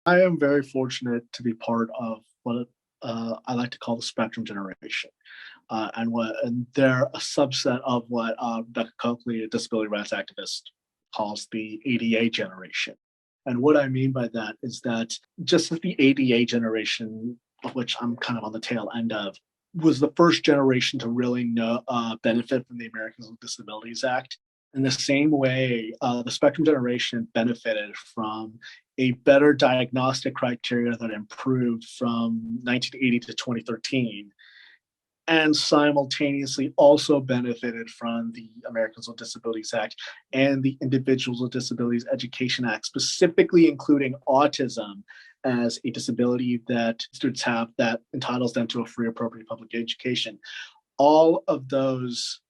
I am very fortunate to be part of what I like to call the spectrum generation. And they're a subset of what Rebecca Coakley, a disability rights activist, calls the ADA generation. And what I mean by that is that just as the ADA generation, of which I'm kind of on the tail end of, was the first generation to really benefit from the Americans with Disabilities Act. In the same way, the Spectrum generation benefited from a better diagnostic criteria that improved from 1980 to 2013, and simultaneously also benefited from the Americans with Disabilities Act and the Individuals with Disabilities Education Act, specifically including autism as a disability that students have that entitles them to a free, appropriate public education. All of those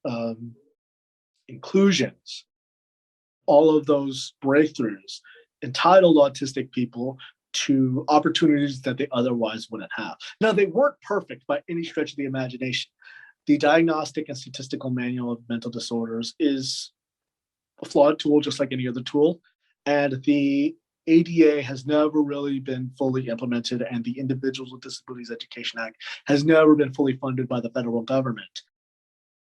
inclusions, all of those breakthroughs entitled autistic people to opportunities that they otherwise wouldn't have. Now, they weren't perfect by any stretch of the imagination. The Diagnostic and Statistical Manual of Mental Disorders is a flawed tool, just like any other tool. And the ADA has never really been fully implemented, and the Individuals with Disabilities Education Act has never been fully funded by the federal government.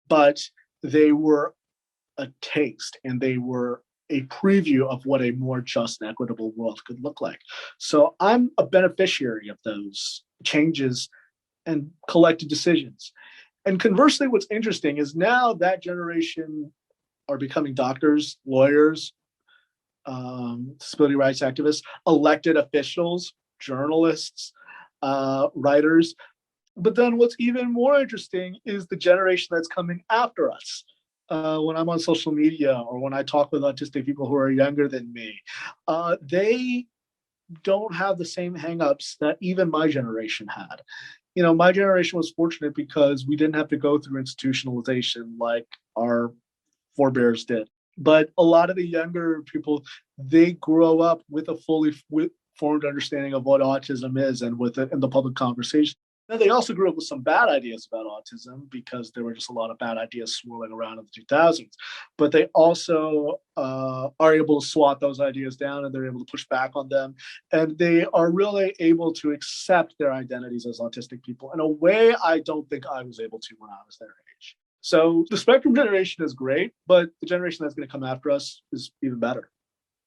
But they were a taste, and they were a preview of what a more just and equitable world could look like. So I'm a beneficiary of those changes and collective decisions. And conversely, what's interesting is now that generation are becoming doctors, lawyers, disability rights activists, elected officials, journalists, writers. But then what's even more interesting is the generation that's coming after us. When I'm on social media or when I talk with autistic people who are younger than me, they don't have the same hangups that even my generation had. You know, my generation was fortunate because we didn't have to go through institutionalization like our forebears did. But a lot of the younger people, they grow up with a fully formed understanding of what autism is and with it in the public conversation. Now, they also grew up with some bad ideas about autism because there were just a lot of bad ideas swirling around in the 2000s. But they also are able to swat those ideas down, and they're able to push back on them. And they are really able to accept their identities as autistic people in a way I don't think I was able to when I was their age. So the spectrum generation is great, but the generation that's going to come after us is even better.